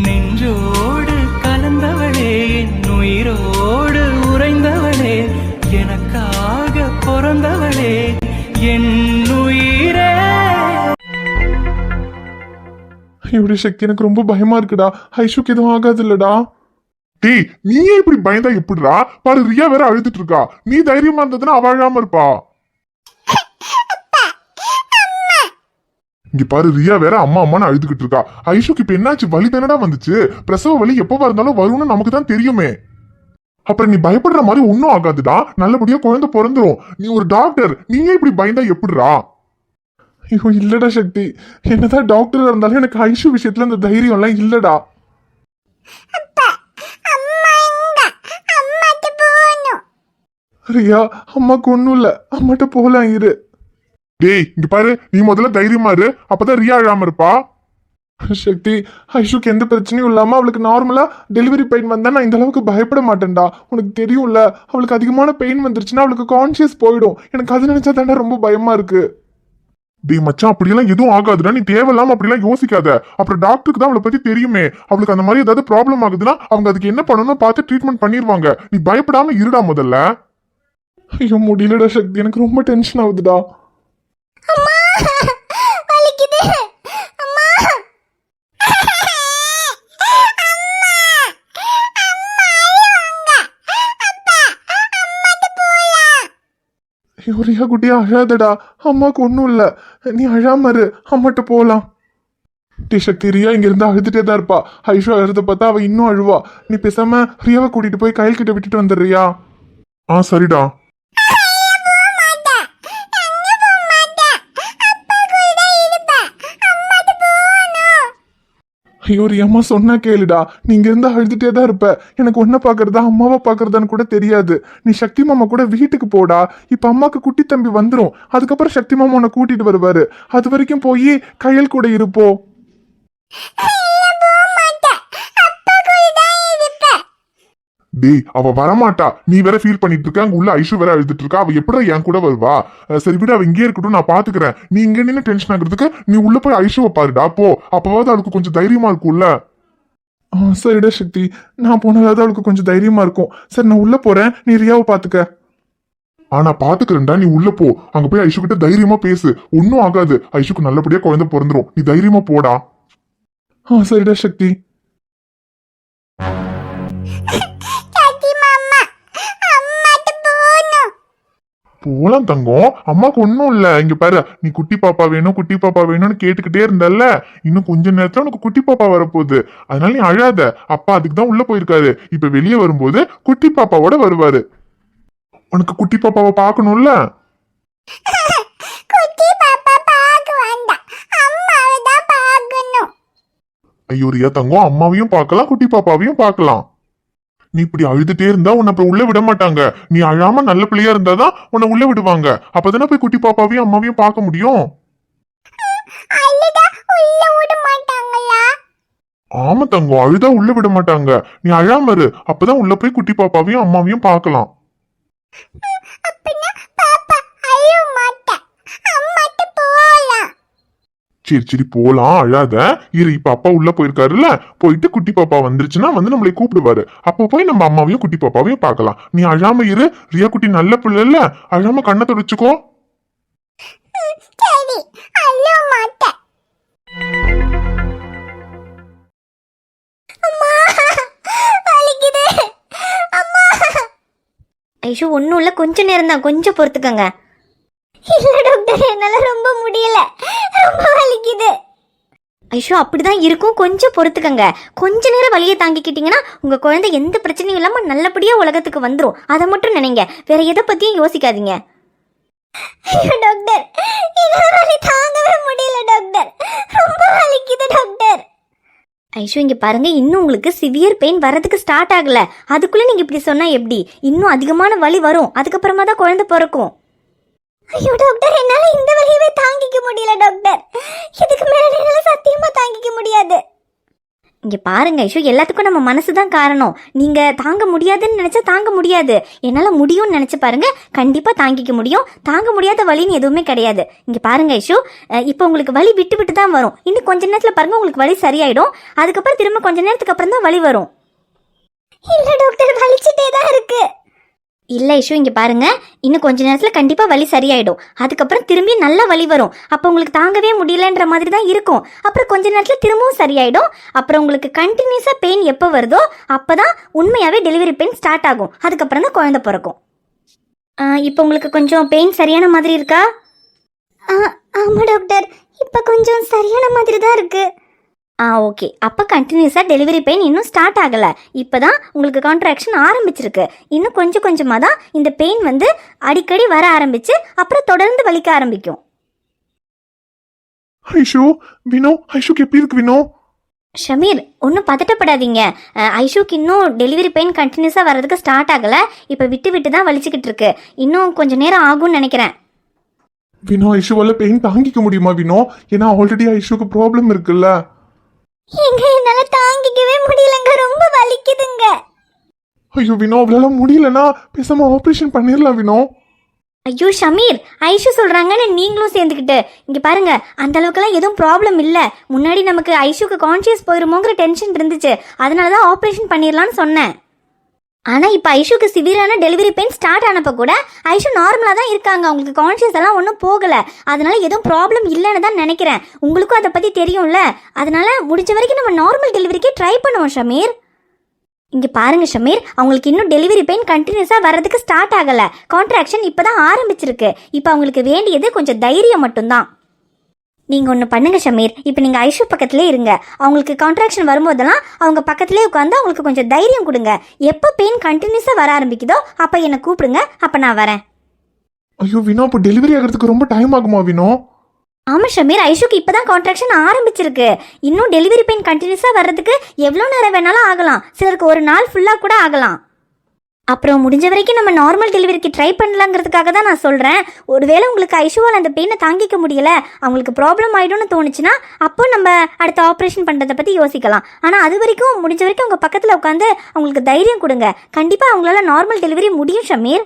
நெஞ்சோடு கலந்தவளே, என் உயிரோடு உறைந்தவளே, எனக்காக பிறந்தவளே, என் உயிரே. இப்படி சக்தி எனக்கு ரொம்ப பயமா இருக்குடா. ஐஷுக்கு எதுவும் ஆகாது இல்லடா. டேய், நீயே இப்படி பயந்தா எப்படிடா? பாரு, ரியா வேற அழுதுட்டு இருக்கா. நீ தைரியமா இருந்ததுன்னா அவ அழாம இருப்பா. இங்க பாரு, ரியா வேற அம்மா அம்மான்னு அழுதுகிட்டு இருக்கா. ஐஷுக்கு இப்ப என்னாச்சு? வலி தானடா வந்துச்சு. பிரசவ வலி எப்பவா இருந்தாலும் வரும்னு நமக்கு தான் தெரியுமே. அப்புறம் நீ பயப்படுற மாதிரி ஒன்னும் ஆகாதுடா. நல்லபடியா குழந்தை பிறந்துரும். நீ ஒரு டாக்டர், நீயே இப்படி பயந்தா எப்படிடா? ஐயோ இல்லடா சக்தி, என்னதான் டாக்டர் இருந்தாலும் எனக்கு ஐஷு விஷயத்துல அந்த தைரியம் எல்லாம் இல்லடா. ரியா, அம்மாக்கு ஒண்ணும் இல்ல, அம்மாட்ட போலாம் இரு. டேய், இங்க பாரு, நீ முதல்ல தைரியமா இரு, அப்பதான் ரியா அழாம இருப்பா. சக்தி, ஐஷுக்கு எந்த பிரச்சனையும் இல்லாம அவளுக்கு நார்மலா டெலிவரி பெயின் வந்தா நான் இந்த அளவுக்கு பயப்பட மாட்டேன்டா. உனக்கு தெரியும்ல, அவளுக்கு அதிகமான பெயின் வந்துருச்சுன்னா அவளுக்கு கான்சியஸ் போயிடும். எனக்கு அது நினைச்சா தானே ரொம்ப பயமா இருக்கு. டேய் மச்சான், அப்படியெல்லாம் எதுவும் ஆகாதுடா. நீ தேவையில்லாம அப்படிலாம் யோசிக்காத. அப்புறம் டாக்டருக்கு தான் அவளை பத்தி தெரியுமே. அவளுக்கு அந்த மாதிரி ஏதாவது ப்ராப்ளம் ஆகுதுன்னா அவங்க அதுக்கு என்ன பண்ணணும்னு பார்த்து ட்ரீட்மெண்ட் பண்ணிடுவாங்க. நீ பயப்படாம இருடா முதல்ல. ஐயோ முடியலடா சக்தி, எனக்கு ரொம்ப டென்ஷன் ஆகுதுடா. ரியா குட்டியா அழாதடா, அம்மாவுக்கு ஒன்றும் இல்லை, நீ அழாம இரு, அம்மாட்ட போகலாம். டி சக்தி, ரியா இங்க இருந்து அழுதுட்டே தான் இருப்பா. ஐஷு அழுத பார்த்தா அவ இன்னும் அழுவா. நீ பேசாம ரியாவை கூட்டிட்டு போய் கையில் கிட்ட விட்டுட்டு வந்துடுறியா? சரிடா. ஐயோ ரியாம்மா, சொன்னா கேளுடா. நீ இங்க இருந்து அழுதுட்டே தான் இருப்ப. எனக்கு ஒன்ன பாக்குறதா அம்மாவை பாக்குறதான்னு கூட தெரியாது. நீ சக்தி மாமா கூட வீட்டுக்கு போடா. இப்ப அம்மாக்கு குட்டி தம்பி வந்துரும். அதுக்கப்புறம் சக்தி மாமா உன்னை கூட்டிட்டு வருவாரு. அது வரைக்கும் போய் கையல் கூட இருப்போ. டேய், அவ வரமாட்டா. நீ வேற ஃபீல் பண்ணிட்டு இருக்க. அங்க உள்ள ஐஷு வேற அழுதுட்டு இருக்கா. அவ எப்படி என் கூட வருவா? சரி விட, அவ இங்கே இருக்கட்டும், நான் பாத்துக்கிறேன். நீ இங்க நின்று டென்ஷன் ஆகுறதுக்கு நீ உள்ள போய் ஐஷுவை பாருடா போ. அப்பவாவது அவளுக்கு கொஞ்சம் தைரியமா இருக்கும்ல. சரிடா சக்தி, நான் போனதாவது அவளுக்கு கொஞ்சம் தைரியமா இருக்கும். சரி, நான் உள்ள போறேன், நீ ரியாவை பாத்துக்க. நான் பாத்துக்கிறேன்டா, நீ உள்ள போ. அங்க போய் ஐஷு கிட்ட தைரியமா பேசு. ஒன்னும் ஆகாது. ஐஷுக்கு நல்லபடியா குழந்தை பிறந்துரும். நீ தைரியமா போடா. சரிடா சக்தி. போலாம் தங்கம், அம்மாக்கு ஒன்னும் இல்ல. இங்க பாரு, நீ குட்டி பாப்பா வேணும் குட்டி பாப்பா வேணும்னு கேட்டுக்கிட்டே இருந்தல்ல. இன்னும் கொஞ்ச நேரத்துல உனக்கு குட்டி பாப்பா வரப்போகுது. அதனால நீ அழாத. அப்பா அதுக்கு தான் உள்ள போயிருக்காரு. இப்ப வெளியே வரும்போது குட்டி பாப்பாவோட வருவாரு. உனக்கு குட்டி பாப்பாவை பாக்கணும்ல. ஐயோ ரியா தங்கம், அம்மாவையும் பார்க்கலாம் குட்டி பாப்பாவையும் பார்க்கலாம். நீ இப்படி அழுதுட்டே இருந்தா உன்னை அப்புறம் உள்ள விட மாட்டாங்க. நீ அழாம நல்ல பிள்ளையா இருந்தாதான் உன்னை உள்ள விடுவாங்க. அப்பதானே போய் குட்டி பாப்பாவையும் அம்மாவையும் பார்க்க முடியும். ஆமா தங்கம், அழுதா உள்ள விட மாட்டாங்க. நீ அழாம இரு, அப்பதான் உள்ள போய் குட்டி பாப்பாவையும் அம்மாவையும் பார்க்கலாம். சரி சரி போலாம், அழாத இரு. இப்ப அப்பா உள்ள போயிருக்காருல்ல, போயிட்டு குட்டி பாப்பா வந்துருச்சுன்னா வந்து நம்மளை கூப்பிடுவாரு. அப்ப போய் நம்ம அம்மாவையும் குட்டி பாப்பாவையும் பார்க்கலாம். நீ அழாம இரு. ரியா குட்டி நல்ல பிள்ளை இல்ல, அழாம கண்ணை தொடச்சுக்கோ. ஐஷு ஒன்றும் இல்லை, கொஞ்ச நேரம் தான், கொஞ்சம் பொறுத்துக்கங்க. இல்லை டாக்டர், என்னால ரொம்ப முடியல, ரொம்ப வலிக்குது. ஐஷு அப்படிதான் இருக்கும், கொஞ்சம் பொறுத்துக்கங்க. கொஞ்ச நேரம் வலியை தாங்கிக்கிட்டீங்கன்னா உங்க குழந்தை எந்த பிரச்சனையும் இல்லாம நல்லபடியா உலகத்துக்கு வந்துடும். அதை மட்டும் நினைங்க, வேற எதை பத்தியும் யோசிக்காதீங்க. டாக்டர், என்னால தாங்கவே முடியல டாக்டர், ரொம்ப வலிக்குது டாக்டர். ஐஷு இங்க பாருங்க, இன்னும் உங்களுக்கு சிவியர் பெயின் வரதுக்கு ஸ்டார்ட் ஆகல. அதுக்குள்ள நீங்க இப்படி சொன்னா எப்படி? இன்னும் அதிகமான வலி வரும், அதுக்கப்புறமா தான் குழந்தை பிறக்கும். ஐயோ டாக்டர், என்னால இந்த வலியவே தாங்கிக்க முடியல டாக்டர். இதுக்கு மேல என்னால சத்தியமா தாங்கிக்க முடியாது. இங்க பாருங்க ஐஷு, எல்லாத்துக்கும் நம்ம மனசு தான் காரணம். நீங்க தாங்க முடியாதுன்னு நினைச்சா தாங்க முடியாது, என்னால முடியும்னு நினைச்சு பாருங்க, கண்டிப்பா தாங்கிக்க முடியும். தாங்க முடியாத வலின்னு எதுவுமே கிடையாது. இங்க பாருங்க ஐஷு, இப்போ உங்களுக்கு வலி விட்டு விட்டு தான் வரும். இன்னும் கொஞ்ச நேரத்துல பாருங்க உங்களுக்கு வலி சரியாயிடும். அதுக்கப்புறம் திரும்ப கொஞ்ச நேரத்துக்கு அப்புறம் தான் வலி வரும். இல்ல டாக்டர், வலிச்சிட்டே தான் இருக்கு. இல்ல ஐஷு, இங்க பாருங்க, இன்னும் கொஞ்ச நேரத்துல கண்டிப்பா வலி சரியாயிடும். அதுக்கப்புறம் திரும்பி நல்ல வலி வரும். அப்போ உங்களுக்கு தாங்கவே முடியலன்ற மாதிரி தான் இருக்கும். அப்புறம் கொஞ்ச நேரத்துல திரும்பவும் சரியாயிடும். அப்புறம் உங்களுக்கு கண்டினியூஸா பெயின் எப்போ வருதோ அப்பதான் உண்மையாவே டெலிவரி பெயின் ஸ்டார்ட் ஆகும். அதுக்கப்புறம் தான் குழந்தை பிறக்கும். இப்போ உங்களுக்கு கொஞ்சம் பெயின் சரியான மாதிரி இருக்கா? ஆமா டாக்டர், இப்போ கொஞ்சம் சரியான மாதிரி தான் இருக்கு. ஓகே, அப்போ கண்டினியூஸாக டெலிவரி பெயின் இன்னும் ஸ்டார்ட் ஆகலை. இப்போ தான் உங்களுக்கு கான்ட்ராக்ஷன் ஆரம்பிச்சிருக்கு. இன்னும் கொஞ்சம் கொஞ்சமாக தான் இந்த பெயின் வந்து அடிக்கடி வர ஆரம்பிச்சு அப்புறம் தொடர்ந்து வலிக்க ஆரம்பிக்கும். ஐஷு, வினோ, ஐஷுக்கு எப்படி இருக்கு வினோ? ஷமீர், ஒன்றும் பதட்டப்படாதீங்க. ஐஷுக்கு இன்னும் டெலிவரி பெயின் கண்டினியூஸாக வர்றதுக்கு ஸ்டார்ட் ஆகலை. இப்போ விட்டு விட்டு தான் வலிச்சுக்கிட்டு இருக்கு. இன்னும் கொஞ்சம் நேரம் ஆகும்னு நினைக்கிறேன். வினோ, ஐஷுவால பெயின் தாங்கிக்க முடியுமா வினோ? ஏன்னா ஆல்ரெடி ஐஷுக்கு ப்ராப்ளம் இருக்குல்ல. என்னால தாங்கிக்கவே முடியலங்க, ரொம்ப வலிக்குதுங்க. ஐயோ வினோ, அவளால முடியலன்னா பேசாம ஆபரேஷன் பண்ணிடலாம் வினோ. ஐயோ ஷமீர், ஐஷு சொல்றாங்கன்னு நீங்களும் சேர்ந்துக்கிட்டு இங்க பாருங்க, அந்த அளவுக்குலாம் எதுவும் ப்ராப்ளம் இல்ல. முன்னாடி நமக்கு ஐஷுக்கு கான்ஷியஸ் போயிருமோங்கிற டென்ஷன் இருந்துச்சு, அதனாலதான் ஆபரேஷன் பண்ணிடலாம்னு சொன்னேன். ஆனா இப்ப ஐஷுக்கு சிவியரான டெலிவரி பெயின் ஸ்டார்ட் ஆனப்ப கூட ஐஷு நார்மலா தான் இருக்காங்க. அவங்களுக்கு கான்ஷியஸ் எல்லாம் ஒன்றும் போகல. அதனால எதுவும் ப்ராப்ளம் இல்லைன்னு தான் நினைக்கிறேன். உங்களுக்கும் அதை பத்தி தெரியும்ல, அதனால முடிஞ்ச வரைக்கும் நம்ம நார்மல் டெலிவரிக்கே ட்ரை பண்ணுவோம் ஷமீர். இங்க பாருங்க ஷமீர், அவங்களுக்கு இன்னும் டெலிவரி பெயின் கண்டினியூஸா வர்றதுக்கு ஸ்டார்ட் ஆகல. கான்ட்ராக்ஷன் இப்பதான் ஆரம்பிச்சிருக்கு. இப்போ அவங்களுக்கு வேண்டியது கொஞ்சம் தைரியம் மட்டும்தான். நீங்கள் ஒன்று பண்ணுங்க ஷமீர், இப்போ நீங்கள் ஐஷு பக்கத்துலேயே இருங்க. அவங்களுக்கு கான்ட்ராக்ஷன் வரும்போதெல்லாம் அவங்க பக்கத்துலேயே உட்காந்து அவங்களுக்கு கொஞ்சம் தைரியம் கொடுங்க. எப்போ பெயின் கண்டினியூஸாக வர ஆரம்பிக்குதோ அப்போ என்னை கூப்பிடுங்க, அப்போ நான் வரேன். ஐயோ வினோ, இப்போ டெலிவரி ஆகிறதுக்கு ரொம்ப டைம் ஆகுமா வினோ? ஆமாம் ஷமீர், ஐஷுக்கு இப்போ தான் கான்ட்ராக்ஷன் ஆரம்பிச்சிருக்கு. இன்னும் டெலிவரி பெயின் கண்டினியூஸாக வர்றதுக்கு எவ்வளோ நேரம் வேணாலும் ஆகலாம். சிலருக்கு ஒரு நாள் ஃபுல்லாக கூட ஆகலாம். அப்புறம் முடிஞ்ச வரைக்கும் நம்ம நார்மல் டெலிவரிக்கு ட்ரை பண்ணலாங்கிறதுக்காக தான் நான் சொல்கிறேன். ஒருவேளை உங்களுக்கு ஐஷுவால் அந்த பெயினை தாங்கிக்க முடியல, அவங்களுக்கு ப்ராப்ளம் ஆகிடும்னு தோணுச்சுன்னா அப்போ நம்ம அடுத்த ஆப்ரேஷன் பண்ணுறதை பற்றி யோசிக்கலாம். ஆனால் அது வரைக்கும் முடிஞ்ச வரைக்கும் உங்கள் பக்கத்தில் உட்காந்து அவங்களுக்கு தைரியம் கொடுங்க. கண்டிப்பாக அவங்களால நார்மல் டெலிவரி முடியும் ஷமீர்.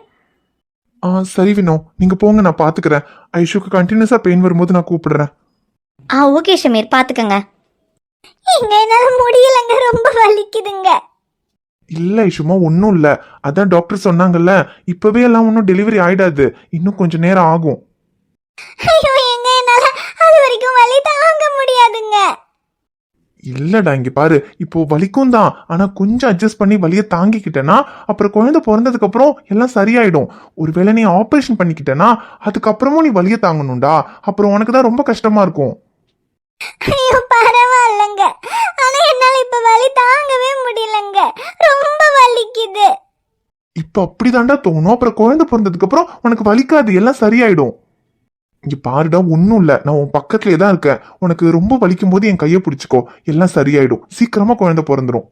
சரி வினோ, நீங்கள் போங்க, நான் பார்த்துக்கிறேன். ஐஷுக்கு கண்டினியூஸாக பெயின் வரும்போது நான் கூப்பிடுறேன். ஓகே ஷமீர், பார்த்துக்கங்க. என்னால் முடியலைங்க, ரொம்ப வலிக்குதுங்க. இல்லை ஐஷுமா, ஒன்றும் இல்லை. அதான் டாக்டர் சொன்னாங்கல்ல, இப்போவே எல்லாம் ஒன்றும் டெலிவரி ஆகிடாது, இன்னும் கொஞ்சம் நேரம் ஆகும். ஐயோ, என்னால் அது வரைக்கும் வலி தாங்க முடியாதுங்க. இல்லடா, இங்கே பாரு, இப்போ வலிக்கும் தான், ஆனால் கொஞ்சம் அட்ஜஸ்ட் பண்ணி வலியை தாங்கிக்கிட்டேன்னா அப்புறம் குழந்தை பிறந்ததுக்கு அப்புறம் எல்லாம் சரியாயிடும். ஒருவேளை நீ ஆப்ரேஷன் பண்ணிக்கிட்டேன்னா அதுக்கப்புறமும் நீ வலியை தாங்கணும்டா, அப்புறம் உனக்கு தான் ரொம்ப கஷ்டமா இருக்கும். ஐயோ பரவாயில்லைங்க, ஆனா என்னால இப்ப வலி தாங்கவே முடியலங்க, ரொம்ப வலிக்குது. இப்போ அப்படிதான்டா தோணும், அப்புறம் குழந்தை பிறந்ததுக்கு அப்புறம் உனக்கு வலிக்காது, எல்லாம் சரியாயிடும். இங்க பாருடா, ஒன்றும் இல்லை, நான் உன் பக்கத்துலேயே தான் இருக்கேன். உனக்கு ரொம்ப வலிக்கும் போது என் கையை பிடிச்சிக்கோ, எல்லாம் சரியாயிடும். சீக்கிரமா குழந்தை பிறந்துடும்.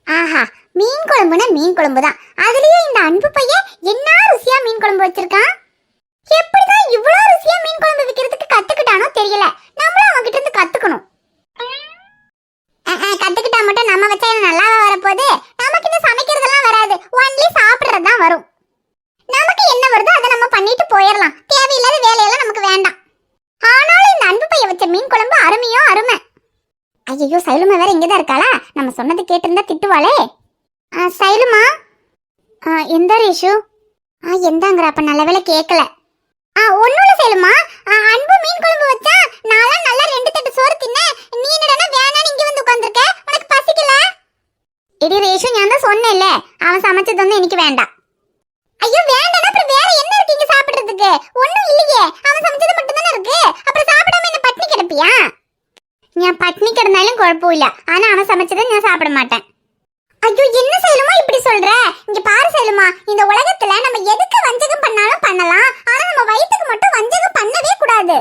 ஆஹா, மீன் குழம்புனா மீன் குழம்பு தான். அதுலயே இந்த அன்பு பையன் என்ன ருசியா மீன் குழம்பு வச்சிருக்கான். எப்படிதான் இவ்வளவு ருசியா மீன் குழம்பு வைக்கிறதுக்கு கத்துக்கிட்டானோ தெரியல. நம்மளும் அவன்கிட்ட இருந்து கத்துக்கணும். கத்துக்கிட்டா மட்டும் நம்ம வச்சா நல்லாவா வரப்போகுது? நமக்கு இந்த சமைக்கிறதெல்லாம் வராது, ஒன்லி சாப்பிடுறது தான் வரும். நமக்கு என்ன வருதோ அதை நம்ம பண்ணிட்டு போயிடலாம். தேவையில்லாத வேலையெல்லாம் நமக்கு வேண்டாம். ஆனாலும் இந்த அன்பு பையன் வச்ச மீன் குழம்பு அருமையோ அருமை. ஐயோ, சைலுமா வேற இங்கதான் இருக்காளா? நம்ம சொன்னது கேட்டிருந்தா திட்டுவாளே. சைலுமா, எந்த ரேஷு? எந்தாங்கிற? அப்ப நல்ல வேலை கேட்கல. ஒண்ணுல சைலுமா, அன்பு மீன் குழம்பு வச்சா நான்லாம் நல்லா 2 தட்டு சோறு தின்ன. நீ என்னடா வேணான்னு இங்க வந்து உட்கார்ந்திருக்க? உனக்கு பசிக்கல? இடி ரேஷு, நான் தான் சொன்னேன்ல, அவன் சமைச்சது வந்து எனக்கு வேண்டாம். ஐயோ வேண்டாம், அப்புறம் வேற என்ன இருக்கு இங்க சாப்பிடுறதுக்கு? ஒண்ணும் இல்லையே, அவன் சமைச்சது மட்டும் தானே இருக்கு. அப்புறம் சாப்பிடாம என்ன பட்டினி கிடப்பியா? நான் பட்னி கிடந்தாலும் குழப்பம் இல்ல, ஆனா அவன் சமைச்சதை நான் சாப்பிட மாட்டேன். ஐயோ, என்ன செய்யலுமா இப்படி சொல்ற? இங்க பாரு செய்யலுமா, இந்த உலகத்துல நம்ம எதுக்கு வஞ்சகம் பண்ணாலும் பண்ணலாம், ஆனா நம்ம வயிற்றுக்கு மட்டும் வஞ்சகம் பண்ணவே கூடாது.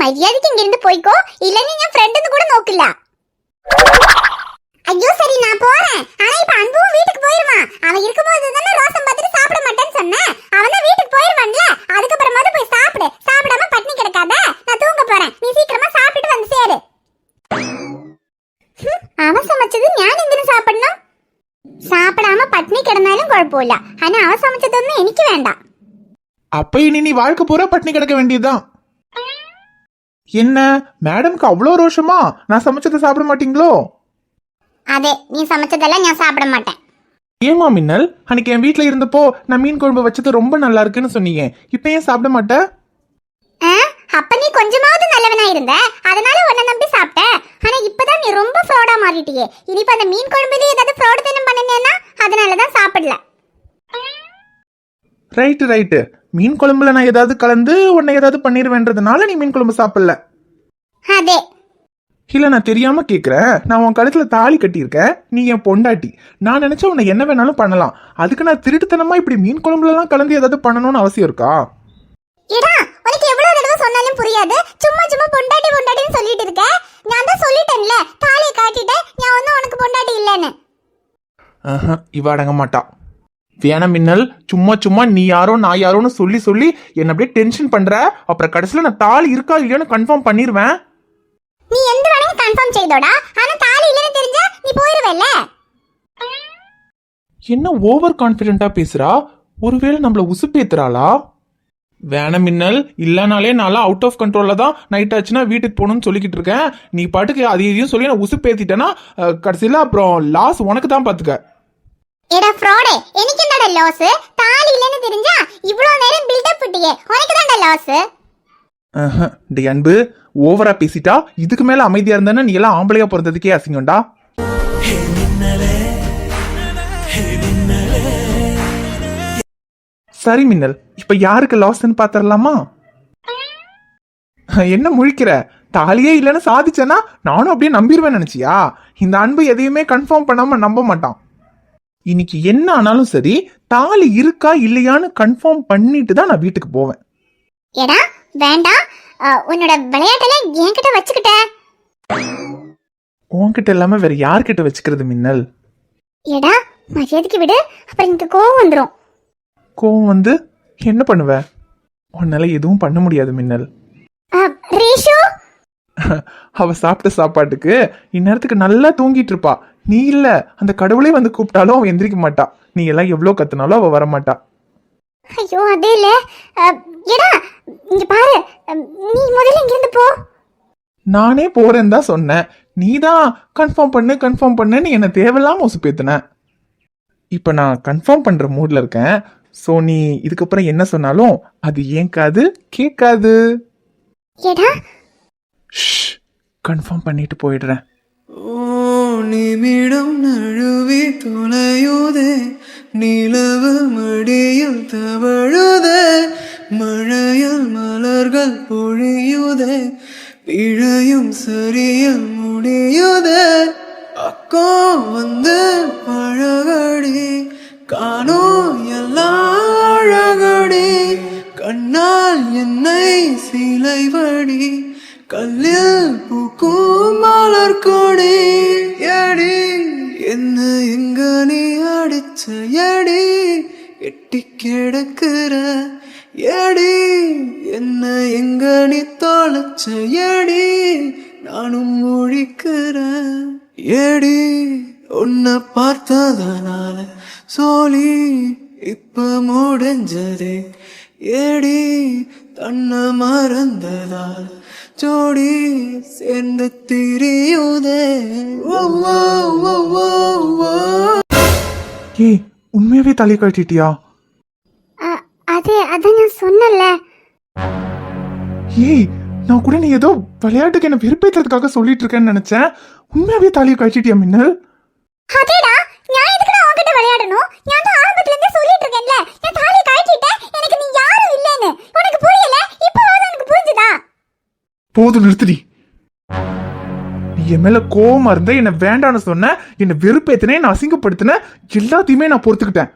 மரியாதைக்கு இங்க இருந்து போய்க்கோ, இல்ல நீ என் ஃப்ரெண்டுன்னு கூட நோக்கல. ஐயோ சரி நான் போறேன். ஆனா இப்ப அன்பும் வீட்டுக்கு போயிருவான். அவன் இருக்கும்போது தானே ரோசம் பார்த்துட்டு சாப்பிட மாட்டேன்னு சொன்னேன். அவன் தான் வீட்டுக்கு போயிருவான்ல, அதுக்கப்புறமாவது போய் சாப்பிடு. சாப்பிடாம பட்டினி கிடக்காத. நான் தூங்க போறேன், நீ சீக்கிரமா சாப்பிட்டுட்டு வந்து சேரு. அவன் சமைச்சது ஞான் எங்கன்னு சாப்பிடணும்? சாப்பிடாம பட்டினி கிடந்தாலும் குழப்பம் இல்ல, ஆனா அவன் சமைச்சது ஒண்ணு எனக்கு வேண்டாம். அப்ப இனி நீ வாழ்க்கை பூரா பட்டினி கிடக்க வேண்டியதுதான். என்ன மேடம்க்கு அவ்வளோ ரோஷமா? நான் சமைச்சதை சாப்பிட மாட்டீங்களோ? அதே, நீ சமைச்சதெல்லாம் நான் சாப்பிட மாட்டேன். ஏமா மின்னல், அன்னைக்கு என் வீட்ல இருந்தப்போ நான் மீன் குழம்பு வச்சது ரொம்ப நல்லா இருக்குன்னு சொன்னீங்க. இப்ப ஏன் சாப்பிட மாட்டேன்? அப்ப நீ கொஞ்சமாவது நல்லவனா இருந்த, அதனால உன்னை நம்பி சாப்பிட்ட. ஆனா இப்பதான் நீ ரொம்ப ஃப்ராடா மாறிட்டியே. இனிப்ப அந்த மீன் குழம்புல ஏதாவது ஃப்ராட் தனம் பண்ணனேன்னா அதனாலதான் சாப்பிடல. ரைட்டு, மீன் குழம்புல நான் ஏதாவது கலந்து உன்னை ஏதாவது பண்ணிருவேன்றதுனால நீ மீன் குழம்பு சாப்பிடல. அதே இல்ல, நான் தெரியாம கேக்குறேன். நான் உன் கழுத்துல தாலி கட்டியிருக்கேன், நீ என் பொண்டாட்டி. நான் நினைச்சா உன்னை என்ன வேணாலும் பண்ணலாம். அதுக்கு நான் திருட்டுத்தனமா இப்படி மீன் குழம்புல எல்லாம் கலந்து ஏதாவது பண்ணணும்னு அவசியம் இருக்கா? ஏடா, உனக்கு எவ்வளவு தடவை சொன்னாலும் புரியாது. சும்மா பொண்டாட்டின்னு சொல்லிட்டு இருக்க. நான் தான் சொல்லிட்டேன்ல, தாலியை காட்டிட்டேன், நான் ஒன்னும் உனக்கு பொண்டாட்டி இல்லைன்னு. இவ அடங்க மாட்டா. வேணாம் மின்னல், சும்மா நீ யாரோ நான் யாரோன்னு சொல்லி என்ன அப்படியே டென்ஷன் பண்ற. அப்புறம் கடைசியில நான் தாலி இருக்கா இல்லையான்னு கன்ஃபார்ம் பண்ணிருவேன். நீ எந்த வேணையும் கன்ஃபார்ம் செய்தோடா, ஆனா தாலி இல்லைன்னு தெரிஞ்சா நீ போயிருவல்ல. என்ன ஓவர் கான்ஃபிடென்ட்டா பேசுறா? ஒருவேளை நம்மள உசுப்பேத்துறாளா? வேணாம் மின்னல், இல்லனாலே நாளா அவுட் ஆஃப் கண்ட்ரோல்ல தான் நைட் ஆச்சுன்னா வீட்டுக்கு போகணும்னு சொல்லிக்கிட்டு இருக்கேன். நீ பாட்டுக்கு அது இதையும் சொல்லி நான் உசுப்பேத்திட்டேன்னா கடைசியில அப்புறம் லாஸ் உனக்கு தான் பாத்துக்க. ஏடா ஃப்ராடே, எனக்கு என்னடா லாஸ்? தாலி இல்லைன்னு தெரிஞ்சா இவ்வளவு நேரம் பில்டப் பண்ணியே, உனக்கு தான்டா லாஸ். டி அன்பு, ஓவரா பேசிட்டா. இதுக்கு மேல அமைதியா இருந்தானே நீ எல்லாம் ஆம்பளையா பிறந்ததுக்கே அசிங்கம்டா. சரி மின்னல், இப்ப யாருக்கு லாஸ்ன்னு பாத்திரலாமா? என்ன முழிக்கிற? தாலியே இல்லைன்னு சாதிச்சேன்னா நானும் அப்படியே நம்பிடுவேன் நினைச்சியா? இந்த அன்பு எதையுமே கன்ஃபார்ம் பண்ணாம நம்ப மாட்டான். இன்னைக்கு என்ன ஆனாலும் சரி, தாலி இருக்கா இல்லையான்னு கன்ஃபார்ம் பண்ணிட்டு தான் நான் வீட்டுக்கு போவேன். ஏடா வேண்டாம், உன்னோட விளையாட்டெல்லாம் என்கிட்ட வச்சுக்கிட்ட. உன்கிட்ட இல்லாம வேற யார்கிட்ட வச்சுக்கிறது மின்னல்? ஏடா மரியாதைக்கு விடு, அப்புறம் எனக்கு கோவம் வந்துடும். கோவம் வந்து என்ன பண்ணுவ? உன்னால எதுவும் பண்ண முடியாது மின்னல். ரேஷு, அவ சாப்பிட்ட சாப்பாட்டுக்கு இந்நேரத்துக்கு நல்லா தூங்கிட்டு இருப்பா. நீ இல்ல, அந்த கடவுளே வந்து கூப்பிட்டாலும் அவ எந்திரிக்க மாட்டா. நீ எல்லாம் எவ்வளவு கத்துனாலும் அவ வரமாட்டா. ஐயோ அதே இல்ல. ஏடா இங்க பாரு, நீ முதல்ல இங்க இருந்து போ. நானே போறேன்னு தான் சொன்னேன். நீ தான் கன்ஃபார்ம் பண்ணுன்னு என்ன தேவையில்லாம உசுப்பேத்துன. இப்ப நான் கன்ஃபார்ம் பண்ற மூட்ல இருக்கேன். சோ நீ இதுக்கப்புறம் என்ன சொன்னாலும் அது ஏன் காது கேட்காது. ஏடா கன்ஃபார்ம் பண்ணிட்டு போயிடுறேன். நிமிடம் நழுவி துளையுதே, நிலவு மடியில் தவழுதே, மழையில் மலர்கள் பொழியுதே, பிழையும் சரியில் முடியுதே. அக்கா வந்து பழகடி, காணோம் எல்லாம் அழகடி, கண்ணால் என்னை சிலைவடி, கல்லில் பூக்கும் மலர் கொடி. எடி என்ன எங்க நீ அடிச்ச எடி, எட்டி கிடக்குற எடி, என்ன எங்க நீ தொலைச்ச எடி, நானும் முழிக்கிற எடி. உன்னை பார்த்ததனால சோழி இப்ப முடிஞ்சதே எடி, தன்னை மறந்ததால் ஜோடி சேர்ந்து திரியுதே. ஏய், உண்மையாவே தலை கட்டிட்டியா? அதான் நான் சொன்னல. ஏய், நான் கூட நீ ஏதோ விளையாட்டுக்கு என்ன வெறுப்பேத்துறதுக்காக சொல்லிட்டு இருக்கேன்னு நினைச்சேன். உண்மையாவே தாலியை கட்டிட்டியா மின்னல்? அதேடா, நான் எதுக்கு உன்கிட்ட விளையாடணும்? நான் தான் ஆரம்பத்துல இருந்தே சொல்லிட்டு இருக்கேன்ல, நான் தாலி கட்டிட்டேன், எனக்கு நீ யாரும் இல்லன்னு. உனக்கு புரியல? இப்போவாது உனக்கு புரிஞ்சுதா? போதும், நிறுத்துடி. நீ என் மேல கோவமா இருந்த, என்ன வேண்டான்னு சொன்ன, என்ன வெறுப்பேத்தின, என்ன அசிங்கப்படுத்தின, எல்லாத்தையுமே நான் பொறுத்துக்கிட்டேன்.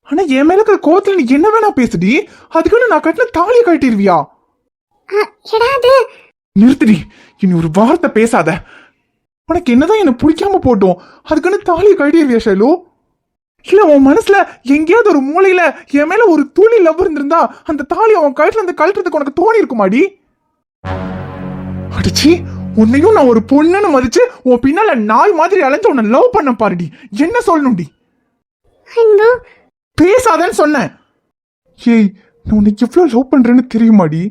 ஆனா என் மேல இருக்கிற கோவத்துல நீ என்ன வேணா பேசுடி. அதுக்குன்னு நான் கட்டின தாலியை கட்டிடுவியா? எடா அது நிறுத்திடி, இனி ஒரு வார்த்தை பேசாத. உனக்கு என்னதான் என்ன பிடிக்காம போட்டோம், அதுக்குன்னு தாலியை கழட்டிடுவியா ஷைலு? இல்ல உன் மனசுல எங்கேயாவது ஒரு மூலையில என் மேல ஒரு துளி லவ் இருந்திருந்தா அந்த தாலி அவன் கழுத்துல இருந்து கழட்டுறதுக்கு உனக்கு தோணி இருக்குமாடி? அடிச்சி, உன்னையும் நான் ஒரு பொண்ணுன்னு மதிச்சு உன் பின்னால நாய் மாதிரி அலைஞ்சு உன்னை லவ் பண்ண பாருடி. என்ன சொல்லணும்டி? அன்பு பேசாதன்னு சொன்னேன். ஏய், நான் உன்னை எவ்வளவு லவ் பண்றேன்னு தெரியுமாடி?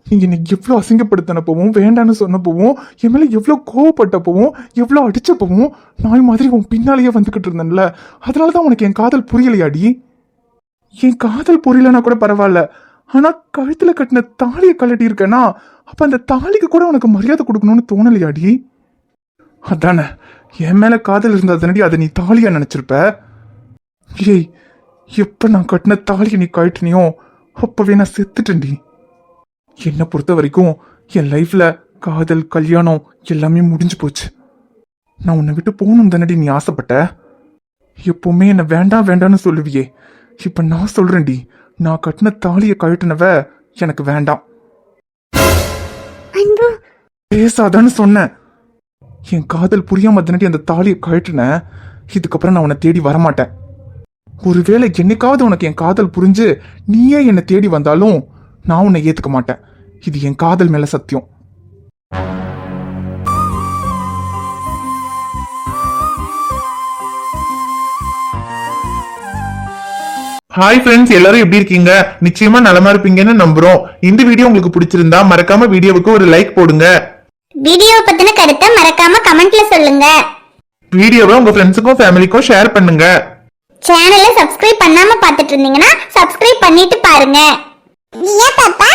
நீ என்னை எவ்வளவு அசிங்கப்படுத்தினப்பவும் வேண்டான்னு சொன்னப்பவும் என் மேல எவ்வளவு கோவப்பட்டப்பவும் எவ்வளவு அடிச்சப்பவும் நாய் மாதிரி உன் பின்னாலேயே வந்துகிட்டு இருந்தேன்ல, அதனாலதான் உனக்கு என் காதல் புரியலையாடி? என் காதல் புரியலன்னா கூட பரவாயில்ல, ஆனா கழுத்துல கட்டின தாலியை கழட்டி இருக்கேன்னா அப்ப அந்த தாலிக்கு கூட உனக்கு மரியாதை கொடுக்கணும்னு தோணலையாடி? அதானே, என் மேல காதல் இருந்தா அதை நீ தாலியா நினைச்சிருப்ப. ஏய், எப்ப நான் கட்டின தாலியை நீ கழட்டினியோ அப்பவே நான் செத்துட்டேன்டி. என்னை பொறுத்த வரைக்கும் என் லைஃப்ல காதல் கல்யாணம் எல்லாமே முடிஞ்சு போச்சு. நான் உன்னை விட்டு போகணும் தானடி நீ ஆசைப்பட்ட. எப்பவுமே என்ன வேண்டாம் வேண்டான்னு சொல்லுவியே, இப்ப நான் சொல்றேன்டி, நான் கட்டின தாலியை கழட்டினவ எனக்கு வேண்டாம். அன்பு பேசாதான்னு சொன்னேன். என் காதல் புரியாம தானடி அந்த தாலியை கழட்டின. இதுக்கப்புறம் நான் உன்னை தேடி வரமாட்டேன். ஒருவேளை என்னைக்காவது உனக்கு என் காதல் புரிஞ்சு நீயே என்னை தேடி வந்தாலும் நான் உன்னை ஏத்துக்க மாட்டேன். இது என் காதல் மேல சத்தியம். ஹாய் ஃப்ரெண்ட்ஸ், எல்லாரும் எப்படி இருக்கீங்க? நிச்சயமா நலமா இருப்பீங்கன்னு நம்புறோம். இந்த வீடியோ உங்களுக்கு பிடிச்சிருந்தா மறக்காம வீடியோவுக்கு ஒரு லைக் போடுங்க. வீடியோ பத்தின கருத்தை மறக்காம கமெண்ட்ல சொல்லுங்க. வீடியோவை உங்க ஃப்ரெண்ட்ஸுக்கும் ஃபேமிலிக்கும் ஷேர் பண்ணுங்க. சேனலை சப்ஸ்கிரைப் பண்ணாம பார்த்துட்டு இருந்தீங்கன்னா சப்ஸ்கிரைப் பண்ணிட்டு பாருங்க. ஏன் பாப்பா